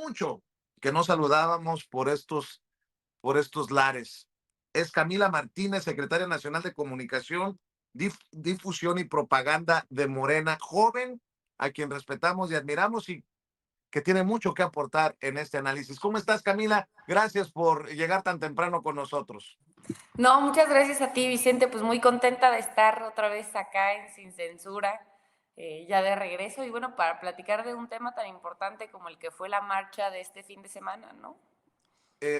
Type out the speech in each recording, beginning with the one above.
mucho que no saludábamos por estos lares. Es Camila Martínez, secretaria nacional de Comunicación, Difusión y Propaganda de Morena, joven, a quien respetamos y admiramos y que tiene mucho que aportar en este análisis. ¿Cómo estás, Camila? Gracias por llegar tan temprano con nosotros. No, muchas gracias a ti, Vicente. Pues muy contenta de estar otra vez acá en Sin Censura, ya de regreso y bueno, para platicar de un tema tan importante como el que fue la marcha de este fin de semana, ¿no?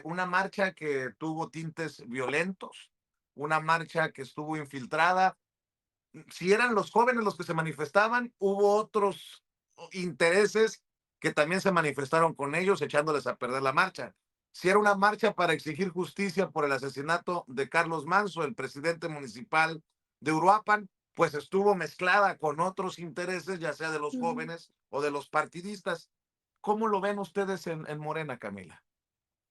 Una marcha que tuvo tintes violentos, una marcha que estuvo infiltrada. Si eran los jóvenes los que se manifestaban, hubo otros intereses que también se manifestaron con ellos, echándoles a perder la marcha. Si era una marcha para exigir justicia por el asesinato de Carlos Manso, el presidente municipal de Uruapan, pues estuvo mezclada con otros intereses, ya sea de los Ujú. jóvenes o de los partidistas. ¿Cómo lo ven ustedes en Morena, Camila?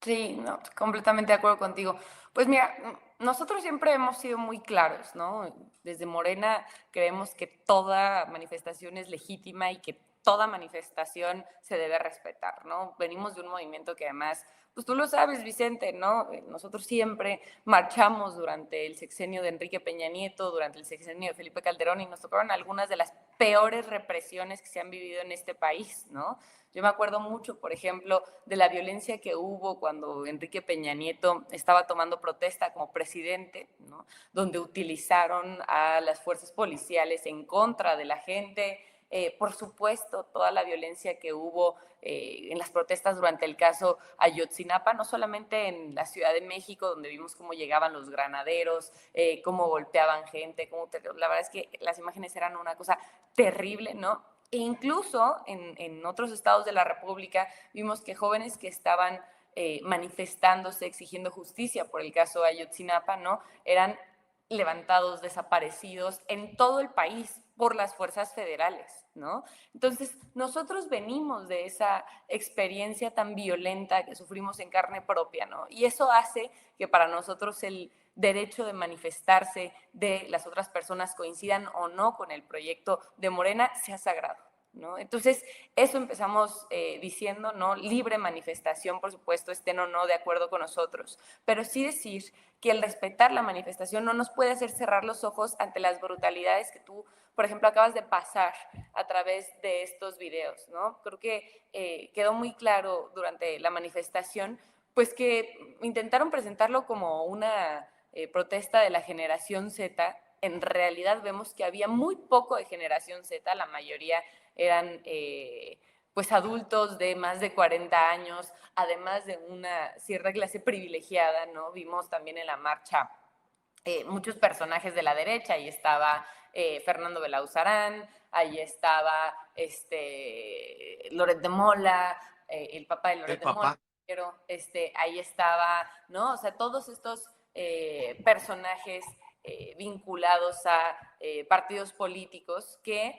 Sí, no, completamente de acuerdo contigo. Pues mira, nosotros siempre hemos sido muy claros, ¿no? Desde Morena creemos que toda manifestación es legítima y que toda manifestación se debe respetar, ¿no? Venimos de un movimiento que además, pues tú lo sabes, Vicente, ¿no? Nosotros siempre marchamos durante el sexenio de Enrique Peña Nieto, durante el sexenio de Felipe Calderón y nos tocaron algunas de las peores represiones que se han vivido en este país, ¿no? Yo me acuerdo mucho, por ejemplo, de la violencia que hubo cuando Enrique Peña Nieto estaba tomando protesta como presidente, ¿no? Donde utilizaron a las fuerzas policiales en contra de la gente. Por supuesto, toda la violencia que hubo en las protestas durante el caso Ayotzinapa, no solamente en la Ciudad de México, donde vimos cómo llegaban los granaderos, cómo golpeaban gente, la verdad es que las imágenes eran una cosa terrible, ¿no? E incluso en otros estados de la República vimos que jóvenes que estaban manifestándose, exigiendo justicia por el caso Ayotzinapa, ¿no? Eran levantados, desaparecidos en todo el país por las fuerzas federales, ¿no? Entonces, nosotros venimos de esa experiencia tan violenta que sufrimos en carne propia, ¿no? Y eso hace que para nosotros el derecho de manifestarse de las otras personas, coincidan o no con el proyecto de Morena, sea sagrado, ¿no? Entonces, eso empezamos diciendo, ¿no? Libre manifestación, por supuesto, estén o no de acuerdo con nosotros, pero sí decir que el respetar la manifestación no nos puede hacer cerrar los ojos ante las brutalidades que tú, por ejemplo, acabas de pasar a través de estos videos, ¿no? Creo que quedó muy claro durante la manifestación, pues que intentaron presentarlo como una protesta de la generación Z. En realidad vemos que había muy poco de generación Z, la mayoría eran pues adultos de más de 40 años, además de una cierta clase privilegiada, ¿no? Vimos también en la marcha muchos personajes de la derecha, ahí estaba Fernando Belauzarán, ahí estaba Loret de Mola, el papá de El Loret de Mola, papá. pero ahí estaba, ¿no? O sea, todos estos personajes vinculados a partidos políticos que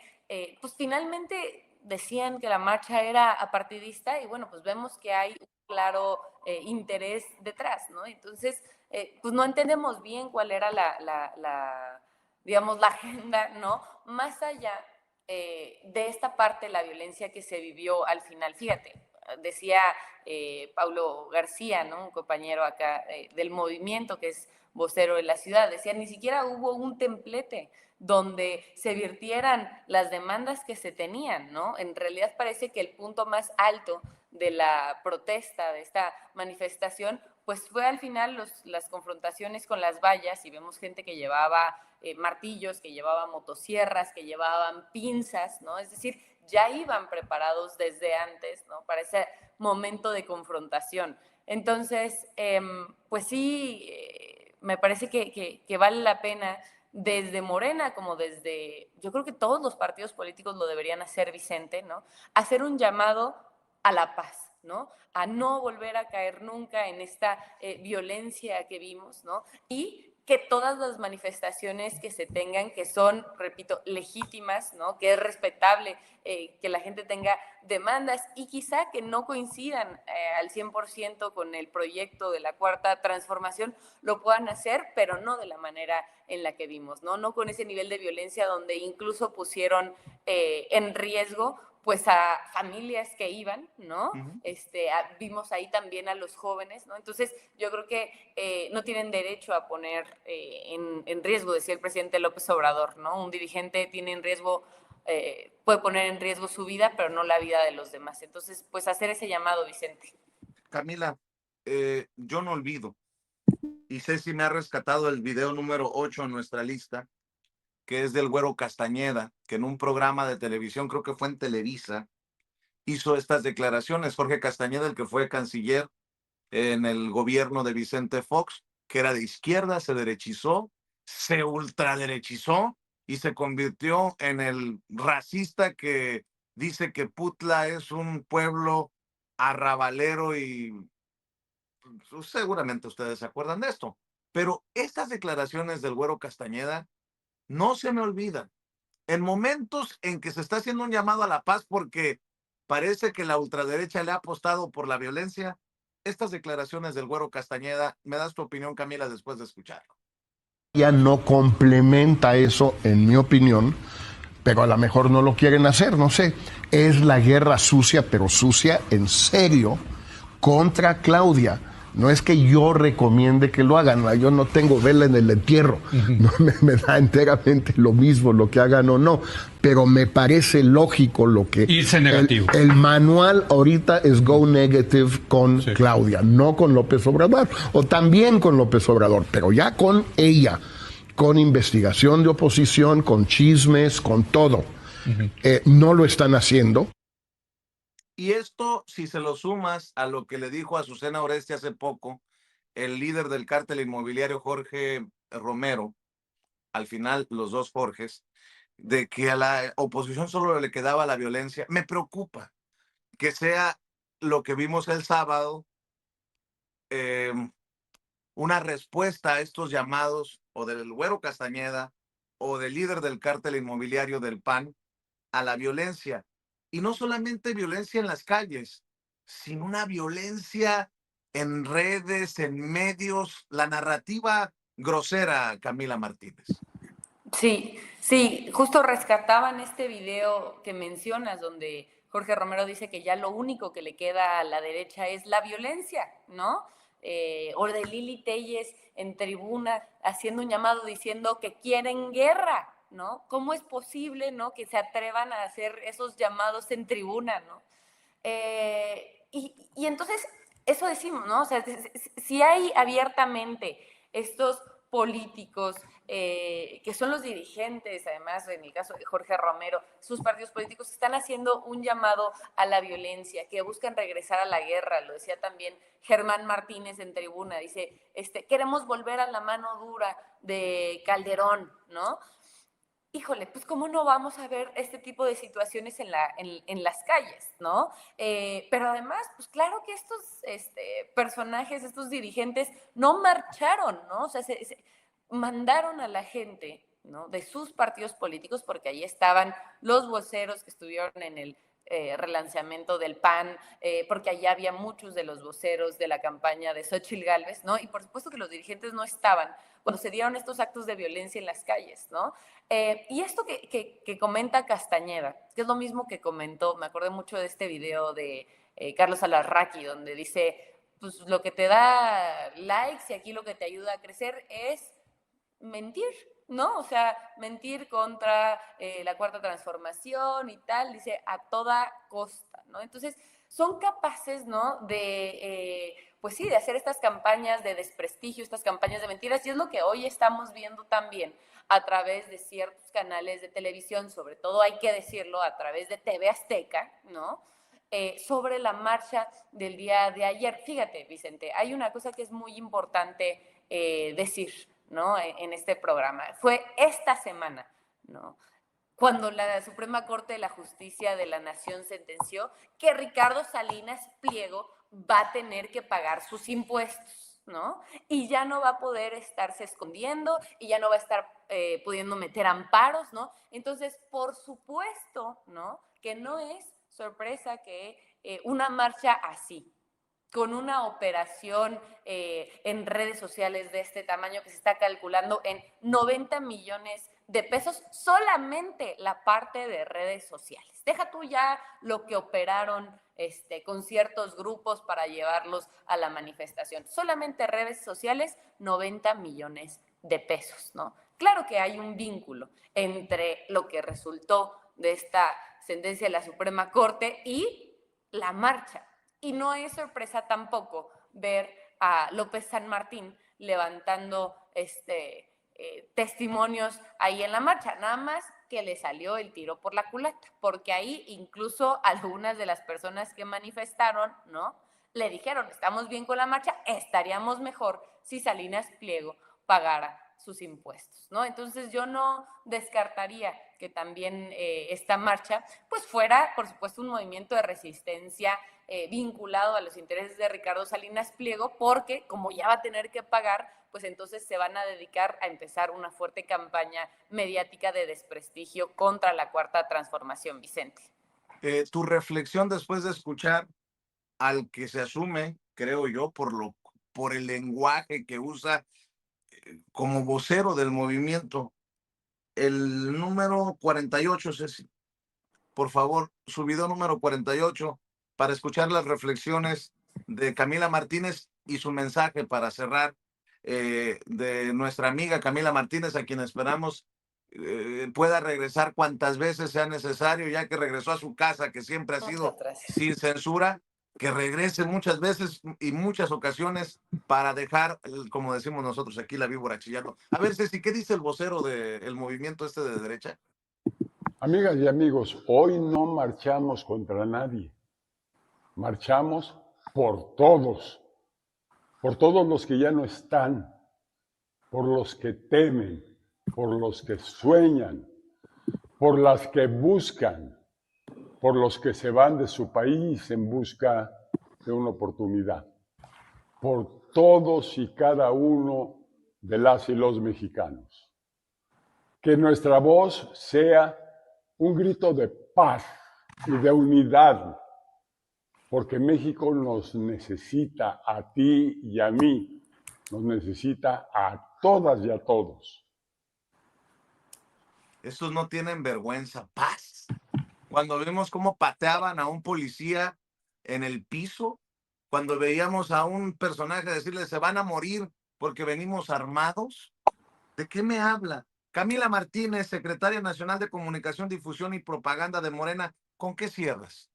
pues finalmente decían que la marcha era apartidista y bueno, pues vemos que hay un claro interés detrás, ¿no? Entonces, pues no entendemos bien cuál era digamos, la agenda, ¿no? Más allá de esta parte, la violencia que se vivió al final. Fíjate, decía Paulo García, ¿no? Un compañero acá del movimiento que es vocero de la ciudad, decía, ni siquiera hubo un templete donde se virtieran las demandas que se tenían, ¿no? En realidad parece que el punto más alto de la protesta, de esta manifestación, pues fue al final las confrontaciones con las vallas y vemos gente que llevaba martillos, que llevaba motosierras, que llevaban pinzas, ¿no? Es decir, ya iban preparados desde antes, ¿no? Para ese momento de confrontación. Entonces, pues sí, me parece que vale la pena desde Morena como desde, yo creo que todos los partidos políticos lo deberían hacer, Vicente, ¿no? Hacer un llamado a la paz, ¿no? A no volver a caer nunca en esta violencia que vimos, ¿no? Y que todas las manifestaciones que se tengan, que son, repito, legítimas, ¿no? Que es respetable que la gente tenga demandas y quizá que no coincidan al 100% con el proyecto de la Cuarta Transformación, lo puedan hacer, pero no de la manera en la que vimos, ¿no? No con ese nivel de violencia donde incluso pusieron en riesgo pues a familias que iban, ¿no? Ujú. Vimos ahí también a los jóvenes, ¿no? Entonces yo creo que no tienen derecho a poner en riesgo, decía el presidente López Obrador, ¿no? Un dirigente tiene en riesgo, puede poner en riesgo su vida, pero no la vida de los demás. Entonces, pues hacer ese llamado, Vicente. Camila, yo no olvido, y Ceci me ha rescatado el video número 8 en nuestra lista, que es del Güero Castañeda, que en un programa de televisión, creo que fue en Televisa, hizo estas declaraciones. Jorge Castañeda, el que fue canciller en el gobierno de Vicente Fox, que era de izquierda, se derechizó, se ultraderechizó y se convirtió en el racista que dice que Putla es un pueblo arrabalero y seguramente ustedes se acuerdan de esto. Pero estas declaraciones del Güero Castañeda no se me olvidan. En momentos en que se está haciendo un llamado a la paz porque parece que la ultraderecha le ha apostado por la violencia, estas declaraciones del Güero Castañeda, me das tu opinión, Camila, después de escucharlo. Ya no complementa eso, en mi opinión, pero a lo mejor no lo quieren hacer, no sé. Es la guerra sucia, pero sucia en serio, contra Claudia. No es que yo recomiende que lo hagan, yo no tengo vela en el entierro, no me da enteramente lo mismo lo que hagan o no, pero me parece lógico lo que... Irse negativo. El manual ahorita es go negative con Claudia, no con López Obrador, o también con López Obrador, pero ya con ella, con investigación de oposición, con chismes, con todo. No lo están haciendo. Y esto, si se lo sumas a lo que le dijo a Azucena Oresti hace poco, el líder del cártel inmobiliario Jorge Romero, al final los dos Jorges, de que a la oposición solo le quedaba la violencia, me preocupa que sea lo que vimos el sábado, eh, una respuesta a estos llamados o del Güero Castañeda o del líder del cártel inmobiliario del PAN a la violencia. Y no solamente violencia en las calles, sino una violencia en redes, en medios, la narrativa grosera, Camila Martínez. Sí, sí, justo rescataban este video que mencionas donde Jorge Romero dice que ya lo único que le queda a la derecha es la violencia, ¿no? O de Lili Telles en tribuna haciendo un llamado diciendo que quieren guerra, ¿no? ¿Cómo es posible, ¿no? Que se atrevan a hacer esos llamados en tribuna, ¿no? Y entonces, eso decimos, ¿no? O sea, si hay abiertamente estos políticos que son los dirigentes, además en el caso de Jorge Romero, sus partidos políticos están haciendo un llamado a la violencia, que buscan regresar a la guerra, lo decía también Germán Martínez en tribuna, dice, queremos volver a la mano dura de Calderón, ¿no? Híjole, pues cómo no vamos a ver este tipo de situaciones en las calles, ¿no? Pero además, pues claro que estos personajes, estos dirigentes no marcharon, ¿no? O sea, mandaron a la gente, ¿no? De sus partidos políticos, porque ahí estaban los voceros que estuvieron en el relanzamiento del PAN, porque allá había muchos de los voceros de la campaña de Xóchitl Gálvez, ¿no? Y por supuesto que los dirigentes no estaban cuando se dieron estos actos de violencia en las calles, ¿no? Y esto que comenta Castañeda, que es lo mismo que comentó, me acordé mucho de este video de Carlos Alarraqui, donde dice, pues lo que te da likes y aquí lo que te ayuda a crecer es mentir, ¿no? O sea, mentir contra la cuarta transformación y tal, dice, a toda costa, ¿no? Entonces, son capaces, ¿no? Pues sí, de hacer estas campañas de desprestigio, estas campañas de mentiras, y es lo que hoy estamos viendo también a través de ciertos canales de televisión, sobre todo hay que decirlo, a través de TV Azteca, ¿no? Sobre la marcha del día de ayer. Fíjate, Vicente, hay una cosa que es muy importante decir, ¿no? En este programa. Fue esta semana, ¿no? Cuando la Suprema Corte de la Justicia de la Nación sentenció que Ricardo Salinas Pliego va a tener que pagar sus impuestos, ¿no? Y ya no va a poder estarse escondiendo y ya no va a estar pudiendo meter amparos, ¿no? Entonces, por supuesto, ¿no? Que no es sorpresa que una marcha así, con una operación en redes sociales de este tamaño que se está calculando en 90 millones de pesos solamente la parte de redes sociales. Deja tú ya lo que operaron con ciertos grupos para llevarlos a la manifestación. Solamente redes sociales, 90 millones de pesos, ¿no? Claro que hay un vínculo entre lo que resultó de esta sentencia de la Suprema Corte y la marcha. Y no es sorpresa tampoco ver a López San Martín levantando testimonios ahí en la marcha, nada más que le salió el tiro por la culata, porque ahí incluso algunas de las personas que manifestaron, ¿no?, le dijeron, estamos bien con la marcha, estaríamos mejor si Salinas Pliego pagara sus impuestos, ¿no? Entonces yo no descartaría que también esta marcha pues fuera, por supuesto, un movimiento de resistencia vinculado a los intereses de Ricardo Salinas Pliego, porque como ya va a tener que pagar, pues entonces se van a dedicar a empezar una fuerte campaña mediática de desprestigio contra la Cuarta Transformación, Vicente. Tu reflexión después de escuchar al que se asume, creo yo, por el lenguaje que usa como vocero del movimiento, el número 48, Ceci, por favor, su video número 48, para escuchar las reflexiones de Camila Martínez y su mensaje para cerrar, de nuestra amiga Camila Martínez, a quien esperamos pueda regresar cuantas veces sea necesario, ya que regresó a su casa, que siempre ha sido sin censura, que regrese muchas veces y muchas ocasiones para dejar, como decimos nosotros aquí, la víbora chillando. A ver, Ceci, ¿qué dice el vocero del movimiento de derecha? Amigas y amigos, hoy no marchamos contra nadie, marchamos por todos los que ya no están, por los que temen, por los que sueñan, por las que buscan, por los que se van de su país en busca de una oportunidad, por todos y cada uno de las y los mexicanos. Que nuestra voz sea un grito de paz y de unidad, porque México nos necesita a ti y a mí, nos necesita a todas y a todos. Estos no tienen vergüenza, paz. Cuando vemos cómo pateaban a un policía en el piso, cuando veíamos a un personaje decirle se van a morir porque venimos armados, ¿de qué me habla? Camila Martínez, secretaria nacional de Comunicación, Difusión y Propaganda de Morena, ¿con qué cierras?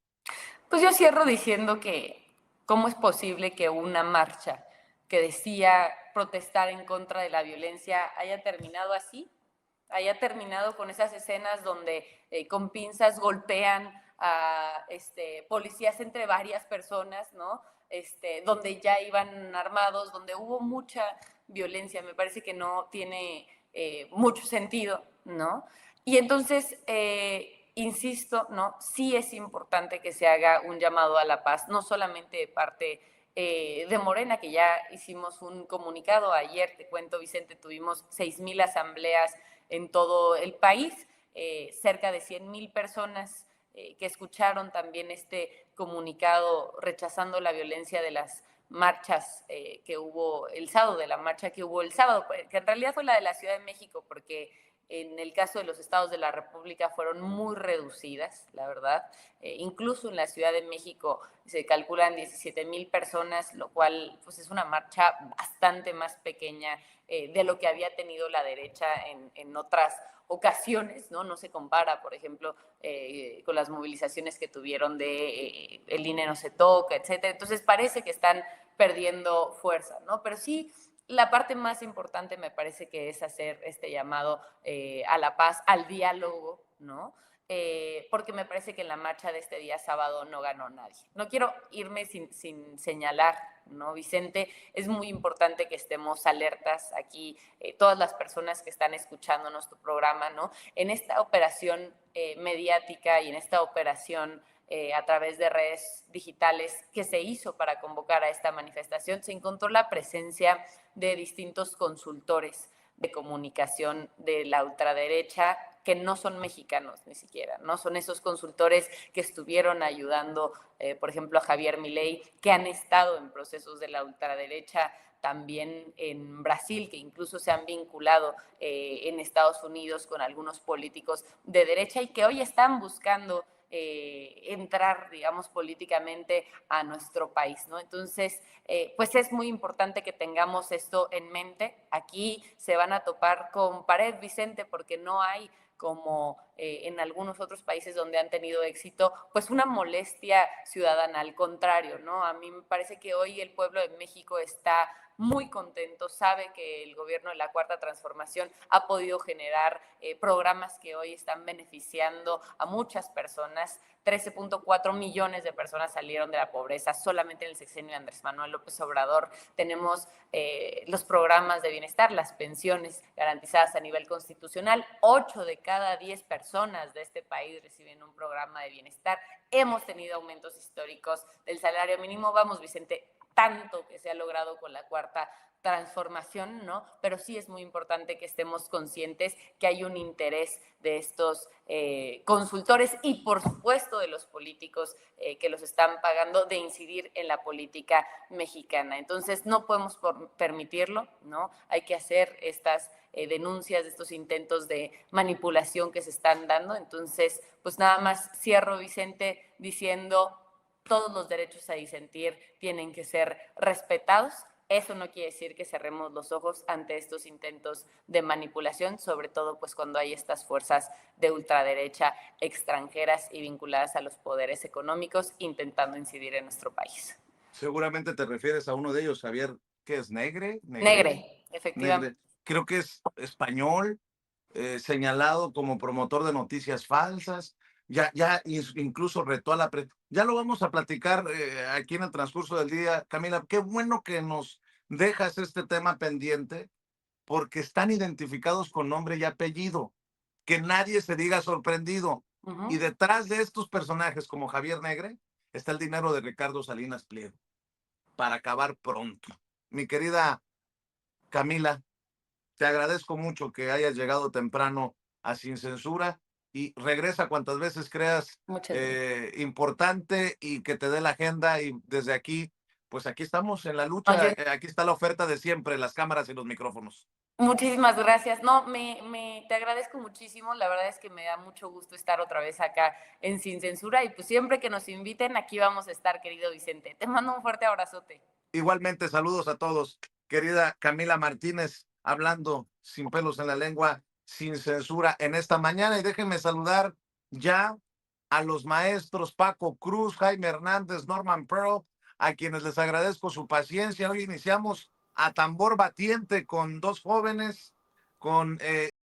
Pues yo cierro diciendo que cómo es posible que una marcha que decía protestar en contra de la violencia haya terminado así, haya terminado con esas escenas donde con pinzas golpean a policías entre varias personas, ¿no? Donde ya iban armados, donde hubo mucha violencia. Me parece que no tiene mucho sentido, ¿no? Y entonces, insisto, ¿no? Sí es importante que se haga un llamado a la paz, no solamente de parte de Morena, que ya hicimos un comunicado. Ayer, te cuento, Vicente, tuvimos 6,000 asambleas en todo el país, cerca de 100,000 personas que escucharon también este comunicado rechazando la violencia de las marchas que hubo el sábado, de la marcha que hubo el sábado, que en realidad fue la de la Ciudad de México, porque en el caso de los estados de la República fueron muy reducidas, la verdad. Incluso en la Ciudad de México se calculan 17,000 personas, lo cual pues, es una marcha bastante más pequeña de lo que había tenido la derecha en otras ocasiones, ¿no? No se compara, por ejemplo, con las movilizaciones que tuvieron de el INE no se toca, etcétera. Entonces parece que están perdiendo fuerza, ¿no? Pero sí, la parte más importante me parece que es hacer este llamado a la paz, al diálogo, ¿no? Porque me parece que en la marcha de este día sábado no ganó nadie. No quiero irme sin señalar, ¿no, Vicente? Es muy importante que estemos alertas aquí, todas las personas que están escuchando nuestro programa, ¿no? En esta operación mediática y en esta operación a través de redes digitales que se hizo para convocar a esta manifestación, se encontró la presencia de distintos consultores de comunicación de la ultraderecha que no son mexicanos ni siquiera, ¿no? Son esos consultores que estuvieron ayudando, por ejemplo, a Javier Milei, que han estado en procesos de la ultraderecha también en Brasil, que incluso se han vinculado en Estados Unidos con algunos políticos de derecha y que hoy están buscando entrar, digamos, políticamente a nuestro país, ¿no? Entonces, pues es muy importante que tengamos esto en mente. Aquí se van a topar con pared, Vicente, porque no hay como en algunos otros países donde han tenido éxito, pues una molestia ciudadana, al contrario, ¿no? A mí me parece que hoy el pueblo de México está muy contento, sabe que el gobierno de la Cuarta Transformación ha podido generar programas que hoy están beneficiando a muchas personas. 13.4 millones de personas salieron de la pobreza solamente en el sexenio de Andrés Manuel López Obrador. Tenemos los programas de bienestar, las pensiones garantizadas a nivel constitucional. 8 de cada 10 personas de este país reciben un programa de bienestar. Hemos tenido aumentos históricos del salario mínimo. Vamos, Vicente, tanto que se ha logrado con la Cuarta Transformación, ¿no? Pero sí es muy importante que estemos conscientes que hay un interés de estos consultores y, por supuesto, de los políticos que los están pagando, de incidir en la política mexicana. Entonces, no podemos permitirlo, ¿no? Hay que hacer estas denuncias de estos intentos de manipulación que se están dando. Entonces, pues nada más cierro, Vicente, diciendo: todos los derechos a disentir tienen que ser respetados. Eso no quiere decir que cerremos los ojos ante estos intentos de manipulación, sobre todo pues cuando hay estas fuerzas de ultraderecha extranjeras y vinculadas a los poderes económicos intentando incidir en nuestro país. Seguramente te refieres a uno de ellos, Javier, ¿qué es? ¿Negre? Negre, efectivamente. Negre. Creo que es español, señalado como promotor de noticias falsas. Ya incluso retó a la prensa. Ya lo vamos a platicar aquí en el transcurso del día. Camila, qué bueno que nos dejas este tema pendiente, porque están identificados con nombre y apellido. Que nadie se diga sorprendido. Y detrás de estos personajes como Javier Negre está el dinero de Ricardo Salinas Pliego para acabar pronto. Mi querida Camila, te agradezco mucho que hayas llegado temprano a Sin Censura y regresa cuantas veces creas importante y que te dé la agenda. Y desde aquí, pues aquí estamos en la lucha. Oye, Aquí está la oferta de siempre, las cámaras y los micrófonos. muchísimas gracias. No, te agradezco muchísimo. La verdad es que me da mucho gusto estar otra vez acá en Sin Censura y pues siempre que nos inviten aquí vamos a estar, querido Vicente. Te mando un fuerte abrazote. Igualmente, saludos a todos. Querida Camila Martínez, hablando sin pelos en la lengua, sin censura en esta mañana. Y déjenme saludar ya a los maestros Paco Cruz, Jaime Hernández, Norman Pearl, a quienes les agradezco su paciencia. Hoy iniciamos a tambor batiente con dos jóvenes, con